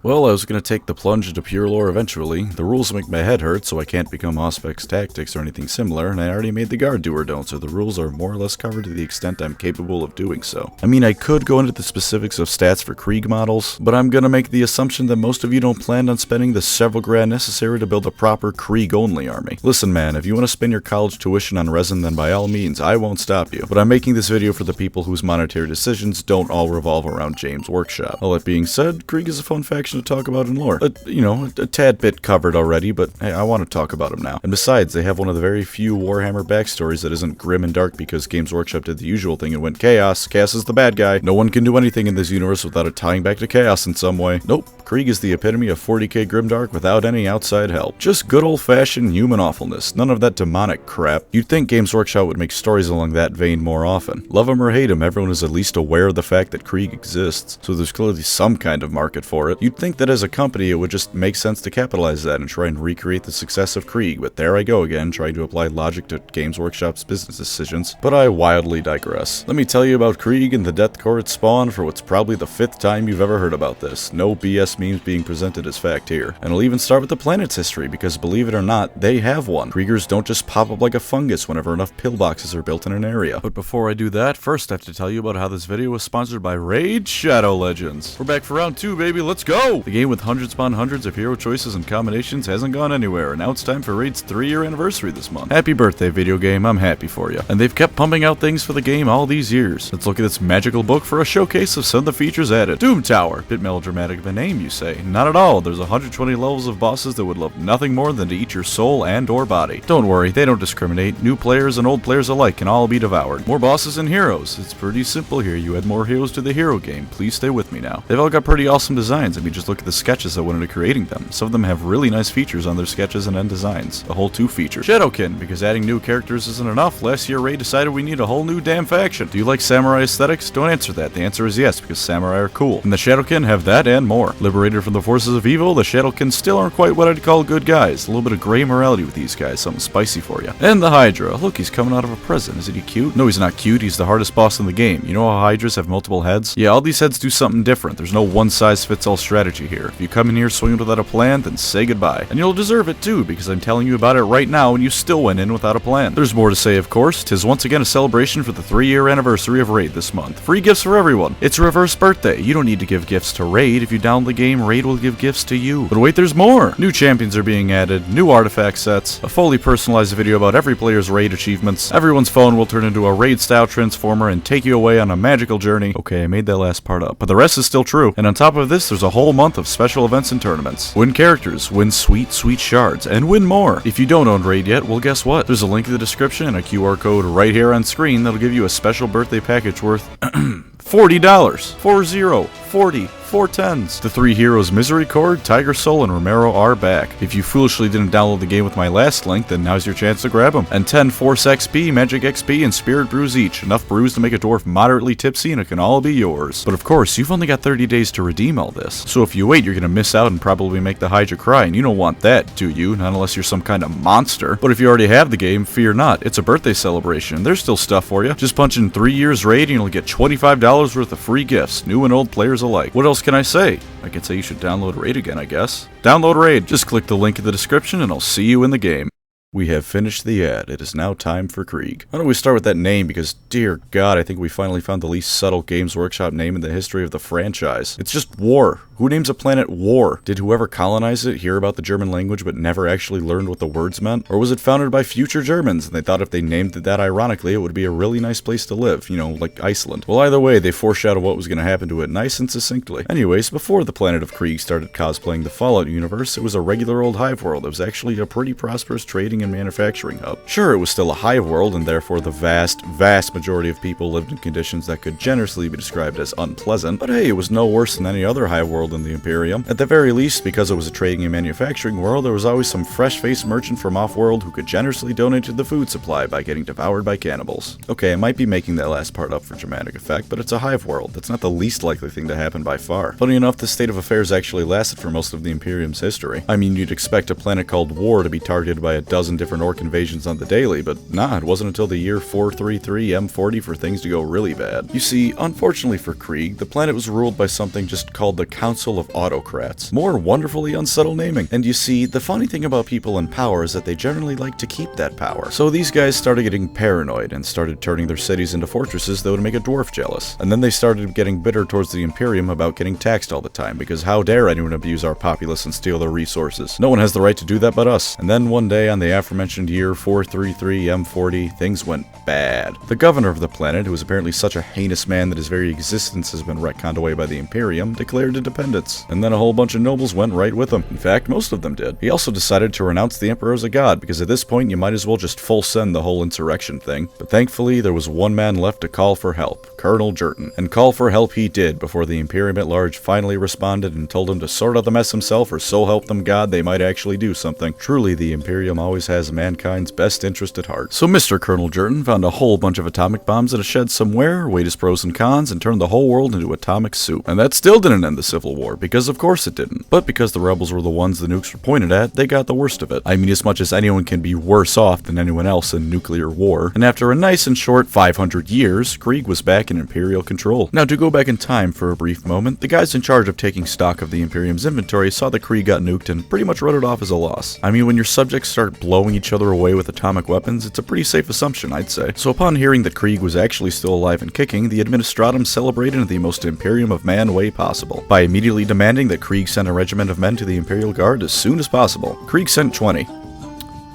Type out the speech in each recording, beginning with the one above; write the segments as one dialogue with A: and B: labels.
A: Well, I was gonna take the plunge into pure lore eventually. The rules make my head hurt, so I can't become Auspex Tactics or anything similar, and I already made the guard do or don't, so the rules are more or less covered to the extent I'm capable of doing so. I mean, I could go into the specifics of stats for Krieg models, but I'm gonna make the assumption that most of you don't plan on spending the several grand necessary to build a proper Krieg-only army. Listen man, if you want to spend your college tuition on resin, then by all means, I won't stop you. But I'm making this video for the people whose monetary decisions don't all revolve around James' workshop. All that being said, Krieg is a fun faction to talk about in lore. A tad bit covered already, but hey, I want to talk about them now. And besides, they have one of the very few Warhammer backstories that isn't grim and dark because Games Workshop did the usual thing and went chaos. Chaos is the bad guy. No one can do anything in this universe without it tying back to chaos in some way. Nope. Krieg is the epitome of 40k grimdark without any outside help. Just good old-fashioned human awfulness. None of that demonic crap. You'd think Games Workshop would make stories along that vein more often. Love him or hate him, everyone is at least aware of the fact that Krieg exists, so there's clearly some kind of market for it. You'd think that as a company it would just make sense to capitalize that and try and recreate the success of Krieg, but there I go again, trying to apply logic to Games Workshop's business decisions. But I wildly digress. Let me tell you about Krieg and the Death Corps it spawned for what's probably the 5th time you've ever heard about this. No BS memes being presented as fact here. And I'll even start with the planet's history, because believe it or not, they have one. Kriegers don't just pop up like a fungus whenever enough pillboxes are built in an area. But before I do that, first I have to tell you about how this video was sponsored by Raid Shadow Legends. We're back for round 2, baby, let's go! The game with hundreds upon hundreds of hero choices and combinations hasn't gone anywhere, and now it's time for Raid's 3-year anniversary this month. Happy birthday, video game, I'm happy for you. And they've kept pumping out things for the game all these years. Let's look at this magical book for a showcase of some of the features added. Doom Tower. Bit melodramatic of a name, you say. Not at all. There's 120 levels of bosses that would love nothing more than to eat your soul and or body. Don't worry, they don't discriminate. New players and old players alike can all be devoured. More bosses and heroes. It's pretty simple here. You add more heroes to the hero game. Please stay with me now. They've all got pretty awesome designs. I mean, just look at the sketches that went into creating them. Some of them have really nice features on their sketches and end designs. A whole 2 features. Shadowkin, because adding new characters isn't enough, last year Raid decided we need a whole new damn faction. Do you like samurai aesthetics? Don't answer that. The answer is yes, because samurai are cool. And the Shadowkin have that and more. Liberated from the forces of evil, the Shadowkin still aren't quite what I'd call good guys. A little bit of gray morality with these guys, something spicy for you. And the Hydra. Look, he's coming out of a prison. Isn't he cute? No, he's not cute. He's the hardest boss in the game. You know how Hydras have multiple heads? Yeah, all these heads do something different. There's no one-size-fits-all strategy here. If you come in here swinging without a plan, then say goodbye. And you'll deserve it too, because I'm telling you about it right now and you still went in without a plan. There's more to say, of course. 'Tis once again a celebration for the 3-year anniversary of Raid this month. Free gifts for everyone. It's a reverse birthday. You don't need to give gifts to Raid. If you download the game, Raid will give gifts to you. But wait, there's more! New champions are being added, new artifact sets, a fully personalized video about every player's Raid achievements, everyone's phone will turn into a Raid-style transformer and take you away on a magical journey. Okay, I made that last part up, but the rest is still true. And on top of this, there's a whole month of special events and tournaments. Win characters, win sweet, sweet shards, and win more. If you don't own Raid yet, well guess what? There's a link in the description and a QR code right here on screen that'll give you a special birthday package worth $40. 40. 4 10s. The 3 heroes Misericord, Tiger Soul, and Romero are back. If you foolishly didn't download the game with my last link, then now's your chance to grab them. And 10 Force XP, Magic XP, and Spirit Brews each. Enough brews to make a dwarf moderately tipsy and it can all be yours. But of course, you've only got 30 days to redeem all this. So if you wait, you're gonna miss out and probably make the Hydra cry, and you don't want that, do you? Not unless you're some kind of monster. But if you already have the game, fear not. It's a birthday celebration. There's still stuff for you. Just punch in 3 years Raid and you'll get $25 worth of free gifts, new and old players alike. What else can I say? I can say you should download Raid again, I guess. Download Raid. Just click the link in the description and I'll see you in the game. We have finished the ad. It is now time for Krieg. Why don't we start with that name, because dear God, I think we finally found the least subtle Games Workshop name in the history of the franchise. It's just war. Who names a planet War? Did whoever colonized it hear about the German language but never actually learned what the words meant? Or was it founded by future Germans and they thought if they named it that ironically, it would be a really nice place to live, you know, like Iceland? Well, either way, they foreshadowed what was going to happen to it nice and succinctly. Anyways, before the planet of Krieg started cosplaying the Fallout universe, it was a regular old hive world. It was actually a pretty prosperous trading and manufacturing hub. Sure, it was still a hive world, and therefore the vast majority of people lived in conditions that could generously be described as unpleasant, but hey, it was no worse than any other hive world in the Imperium. At the very least, because it was a trading and manufacturing world, there was always some fresh-faced merchant from off-world who could generously donate to the food supply by getting devoured by cannibals. Okay, I might be making that last part up for dramatic effect, but it's a hive world. That's not the least likely thing to happen by far. Funny enough, this state of affairs actually lasted for most of the Imperium's history. I mean, you'd expect a planet called War to be targeted by a dozen dozen different orc invasions on the daily, but nah, it wasn't until the year 433 M40 for things to go really bad. You see, unfortunately for Krieg, the planet was ruled by something just called the Council of Autocrats. More wonderfully unsubtle naming. And you see, the funny thing about people in power is that they generally like to keep that power. So these guys started getting paranoid and started turning their cities into fortresses that would make a dwarf jealous. And then they started getting bitter towards the Imperium about getting taxed all the time, because how dare anyone abuse our populace and steal their resources? No one has the right to do that but us. And then one day on the aforementioned year 433 M40, things went bad. The governor of the planet, who was apparently such a heinous man that his very existence has been retconned away by the Imperium, declared independence. And then a whole bunch of nobles went right with him. In fact, most of them did. He also decided to renounce the Emperor as a god, because at this point you might as well just full send the whole insurrection thing. But thankfully, there was one man left to call for help, Colonel Jerton. And call for help he did before the Imperium at large finally responded and told him to sort out the mess himself, or so help them God they might actually do something. Truly, the Imperium always has mankind's best interest at heart. So Mr. Colonel Jerton found a whole bunch of atomic bombs in a shed somewhere, weighed his pros and cons, and turned the whole world into atomic soup. And that still didn't end the Civil War, because of course it didn't. But because the rebels were the ones the nukes were pointed at, they got the worst of it. I mean, as much as anyone can be worse off than anyone else in nuclear war. And after a nice and short 500 years, Krieg was back in Imperial control. Now, to go back in time for a brief moment, the guys in charge of taking stock of the Imperium's inventory saw that Krieg got nuked and pretty much wrote it off as a loss. I mean, when your subjects start blowing each other away with atomic weapons, it's a pretty safe assumption, I'd say. So upon hearing that Krieg was actually still alive and kicking, the Administratum celebrated in the most Imperium of Man way possible, by immediately demanding that Krieg send a regiment of men to the Imperial Guard as soon as possible. Krieg sent 20.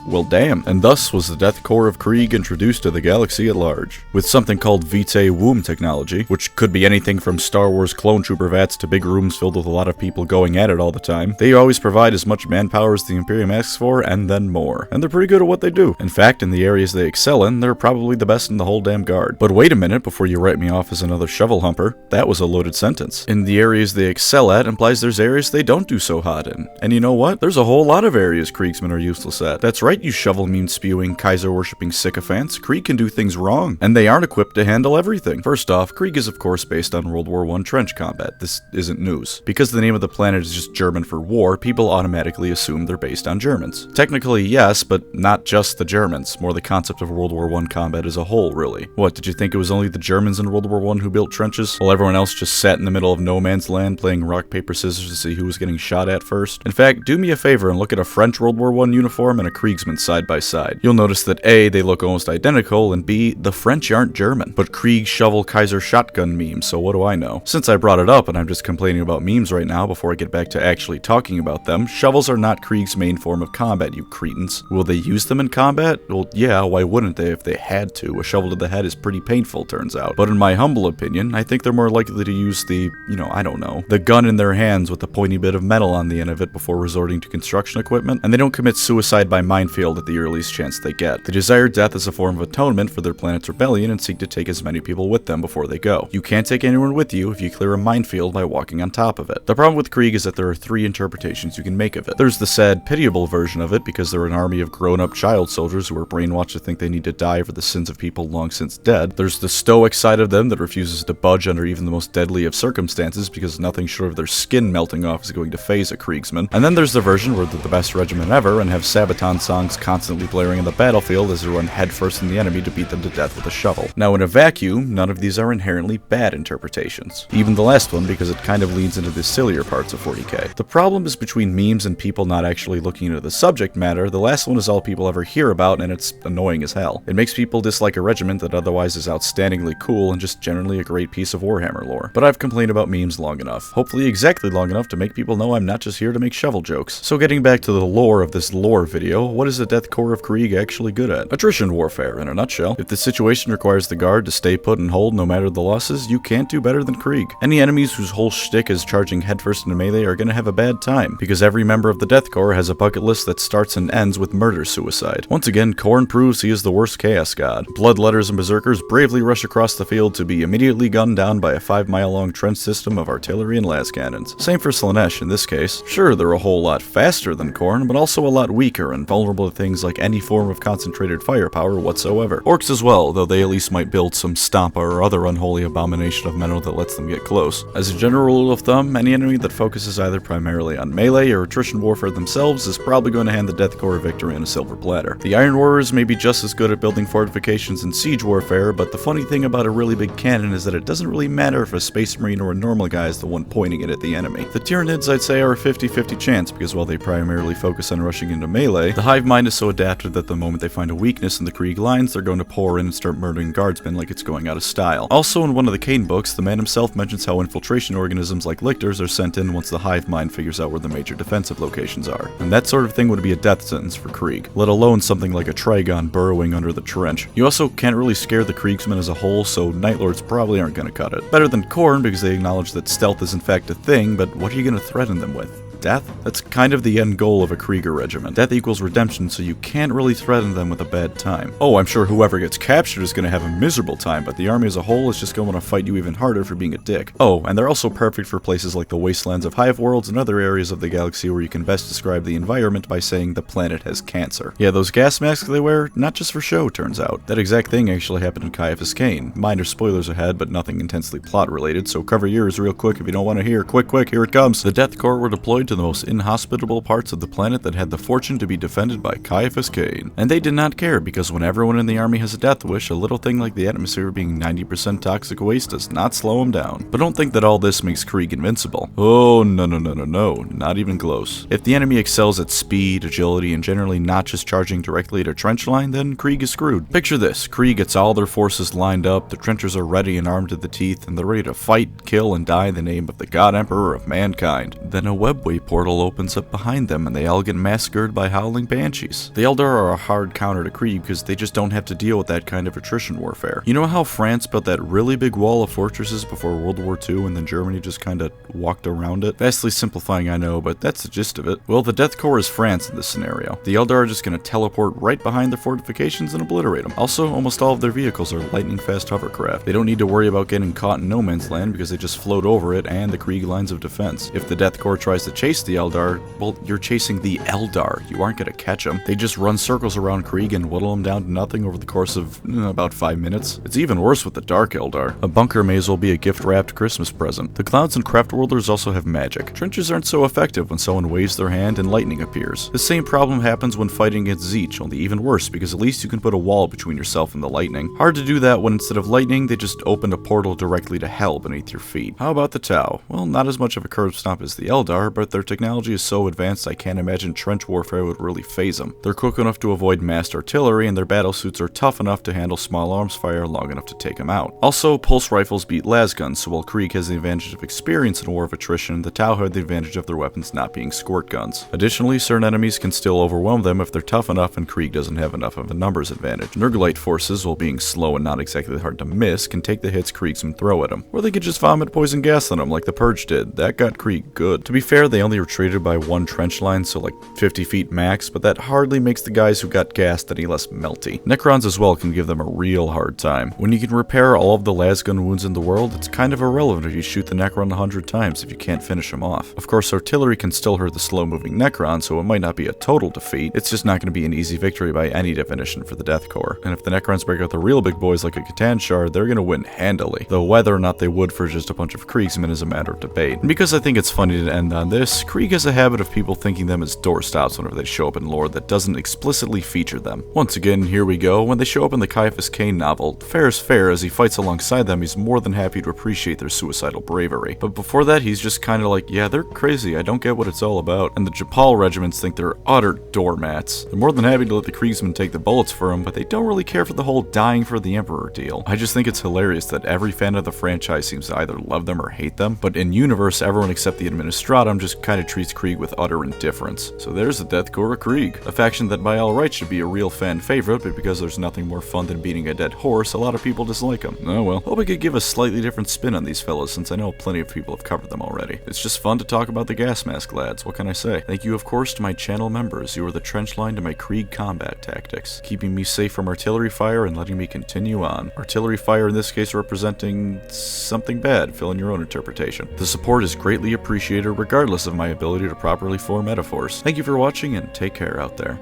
A: Well, damn. And thus was the Death Korps of Krieg introduced to the galaxy at large. With something called Vitae Womb technology, which could be anything from Star Wars clone trooper vats to big rooms filled with a lot of people going at it all the time, they always provide as much manpower as the Imperium asks for, and then more. And they're pretty good at what they do. In fact, in the areas they excel in, they're probably the best in the whole damn guard. But wait a minute before you write me off as another shovel humper. That was a loaded sentence. In the areas they excel at implies there's areas they don't do so hot in. And you know what? There's a whole lot of areas Kriegsmen are useless at. That's right, you shovel meme spewing, Kaiser worshipping sycophants. Krieg can do things wrong, and they aren't equipped to handle everything. First off, Krieg is of course based on World War I trench combat. This isn't news. Because the name of the planet is just German for war, people automatically assume they're based on Germans. Technically, yes, but not just the Germans. More the concept of World War I combat as a whole, really. What, did you think it was only the Germans in World War I who built trenches, while everyone else just sat in the middle of no man's land playing rock, paper, scissors to see who was getting shot at first? In fact, do me a favor and look at a French World War I uniform and a Kriegsman side by side. You'll notice that A, they look almost identical, and B, the French aren't German. But Krieg, shovel, Kaiser, shotgun memes, so what do I know? Since I brought it up and I'm just complaining about memes right now before I get back to actually talking about them, shovels are not Krieg's main form of combat, you cretins. Will they use them in combat? Well, yeah, why wouldn't they if they had to? A shovel to the head is pretty painful, turns out. But in my humble opinion, I think they're more likely to use the, I don't know, the gun in their hands with the pointy bit of metal on the end of it before resorting to construction equipment, and they don't commit suicide by minefield at the earliest chance they get. They desire death as a form of atonement for their planet's rebellion and seek to take as many people with them before they go. You can't take anyone with you if you clear a minefield by walking on top of it. The problem with Krieg is that there are three interpretations you can make of it. There's the sad, pitiable version of it because they're an army of grown-up child soldiers who are brainwashed to think they need to die for the sins of people long since dead. There's the stoic side of them that refuses to budge under even the most deadly of circumstances because nothing short of their skin melting off is going to phase a Kriegsman. And then there's the version where they're the best regiment ever and have Sabaton songs constantly blaring in the battlefield as they run headfirst in the enemy to beat them to death with a shovel. Now, in a vacuum, none of these are inherently bad interpretations. Even the last one, because it kind of leans into the sillier parts of 40k. The problem is between memes and people not actually looking into the subject matter, the last one is all people ever hear about, and it's annoying as hell. It makes people dislike a regiment that otherwise is outstandingly cool and just generally a great piece of Warhammer lore. But I've complained about memes long enough. Hopefully exactly long enough to make people know I'm not just here to make shovel jokes. So getting back to the lore of this lore video, what is the Death Korps of Krieg actually good at? Attrition warfare, in a nutshell. If the situation requires the guard to stay put and hold no matter the losses, you can't do better than Krieg. Any enemies whose whole shtick is charging headfirst into melee are gonna have a bad time, because every member of the Death Korps has a bucket list that starts and ends with murder-suicide. Once again, Khorne proves he is the worst chaos god. Bloodletters and berserkers bravely rush across the field to be immediately gunned down by a 5-mile-long trench system of artillery and las cannons. Same for Slaanesh in this case. Sure, they're a whole lot faster than Khorne, but also a lot weaker and vulnerable vulnerable to things like any form of concentrated firepower whatsoever. Orcs as well, though they at least might build some Stampa or other unholy abomination of metal that lets them get close. As a general rule of thumb, any enemy that focuses either primarily on melee or attrition warfare themselves is probably going to hand the Death Korps a victory on a silver platter. The Iron Warriors may be just as good at building fortifications and siege warfare, but the funny thing about a really big cannon is that it doesn't really matter if a Space Marine or a normal guy is the one pointing it at the enemy. The Tyranids, I'd say, are a 50-50 chance, because while they primarily focus on rushing into melee, the hive mind is so adapted that the moment they find a weakness in the Krieg lines, they're going to pour in and start murdering Guardsmen like it's going out of style. Also, in one of the Kane books, the man himself mentions how infiltration organisms like lictors are sent in once the hive mind figures out where the major defensive locations are. And that sort of thing would be a death sentence for Krieg, let alone something like a Trigon burrowing under the trench. You also can't really scare the Kriegsmen as a whole, so Night Lords probably aren't going to cut it. Better than Khorne because they acknowledge that stealth is in fact a thing, but what are you going to threaten them with? Death? That's kind of the end goal of a Krieger regiment. Death equals redemption, so you can't really threaten them with a bad time. Oh, I'm sure whoever gets captured is going to have a miserable time, but the army as a whole is just going to fight you even harder for being a dick. Oh, and they're also perfect for places like the wastelands of Hive Worlds and other areas of the galaxy where you can best describe the environment by saying the planet has cancer. Yeah, those gas masks they wear, not just for show, turns out. That exact thing actually happened in Caiaphas Cain. Minor spoilers ahead, but nothing intensely plot related, so cover your ears real quick if you don't want to hear. Quick, here it comes! The Death Korps were deployed to the most inhospitable parts of the planet that had the fortune to be defended by Caiaphas Cain. And they did not care, because when everyone in the army has a death wish, a little thing like the atmosphere being 90% toxic waste does not slow them down. But don't think that all this makes Krieg invincible. Oh, no, not even close. If the enemy excels at speed, agility, and generally not just charging directly at a trench line, then Krieg is screwed. Picture this, Krieg gets all their forces lined up, the trenchers are ready and armed to the teeth, and they're ready to fight, kill, and die in the name of the God Emperor of mankind. Then a webway portal opens up behind them and they all get massacred by howling banshees. The Eldar are a hard counter to Krieg because they just don't have to deal with that kind of attrition warfare. You know how France built that really big wall of fortresses before World War II and then Germany just kinda walked around it? Vastly simplifying, I know, but that's the gist of it. Well, the Death Korps is France in this scenario. The Eldar are just gonna teleport right behind their fortifications and obliterate them. Also, almost all of their vehicles are lightning-fast hovercraft. They don't need to worry about getting caught in no man's land because they just float over it and the Krieg lines of defense. If the Death Korps tries to chase the Eldar, well, you're chasing the Eldar. You aren't gonna catch them. They just run circles around Krieg and whittle them down to nothing over the course of about 5 minutes. It's even worse with the Dark Eldar. A bunker may as well be a gift-wrapped Christmas present. The Clouds and Craftworlders also have magic. Trenches aren't so effective when someone waves their hand and lightning appears. The same problem happens when fighting against Zeech, only even worse because at least you can put a wall between yourself and the lightning. Hard to do that when instead of lightning, they just opened a portal directly to hell beneath your feet. How about the Tau? Well, not as much of a curb stomp as the Eldar, but their technology is so advanced I can't imagine trench warfare would really phase them. They're quick enough to avoid massed artillery, and their battlesuits are tough enough to handle small arms fire long enough to take them out. Also, pulse rifles beat lasguns, so while Krieg has the advantage of experience in a war of attrition, the Tau have the advantage of their weapons not being squirt guns. Additionally, certain enemies can still overwhelm them if they're tough enough and Krieg doesn't have enough of a numbers advantage. Nurglite forces, while being slow and not exactly hard to miss, can take the hits Kriegsmen throw at them. Or they could just vomit poison gas on them like the Purge did. That got Krieg good. To be fair, they only retreated by one trench line, so like 50 feet max, but that hardly makes the guys who got gassed any less melty. Necrons as well can give them a real hard time. When you can repair all of the lasgun wounds in the world, it's kind of irrelevant if you shoot the Necron 100 times if you can't finish him off. Of course, artillery can still hurt the slow-moving Necron, so it might not be a total defeat. It's just not going to be an easy victory by any definition for the Death Korps. And if the Necrons break out the real big boys like a Catan Shard, they're going to win handily. Though whether or not they would for just a bunch of Kriegsmen is a matter of debate. And because I think it's funny to end on this, Krieg has a habit of people thinking them as doorstops whenever they show up in lore that doesn't explicitly feature them. Once again, here we go. When they show up in the Caiaphas Cain novel, fair is fair. As he fights alongside them, he's more than happy to appreciate their suicidal bravery. But before that, he's just kind of like, yeah, they're crazy, I don't get what it's all about. And the Japal regiments think they're utter doormats. They're more than happy to let the Kriegsmen take the bullets for them, but they don't really care for the whole dying for the Emperor deal. I just think it's hilarious that every fan of the franchise seems to either love them or hate them, but in universe, everyone except the Administratum just kind of treats Krieg with utter indifference. So there's the Death Korps of Krieg, a faction that by all rights should be a real fan favorite, but because there's nothing more fun than beating a dead horse, a lot of people dislike them. Oh well. Hope I could give a slightly different spin on these fellas, since I know plenty of people have covered them already. It's just fun to talk about the gas mask lads, what can I say? Thank you of course to my channel members, you are the trench line to my Krieg combat tactics, keeping me safe from artillery fire and letting me continue on. Artillery fire in this case representing something bad, fill in your own interpretation. The support is greatly appreciated regardless of my ability to properly form metaphors. Thank you for watching and take care out there.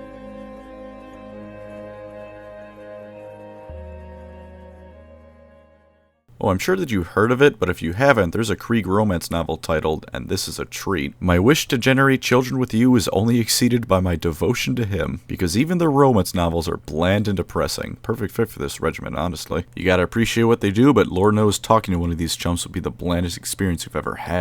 A: Oh, I'm sure that you've heard of it, but if you haven't, there's a Krieg romance novel titled, and this is a treat. My wish to generate children with you is only exceeded by my devotion to him, because even the romance novels are bland and depressing. Perfect fit for this regiment, honestly. You gotta appreciate what they do, but Lord knows talking to one of these chumps would be the blandest experience you've ever had.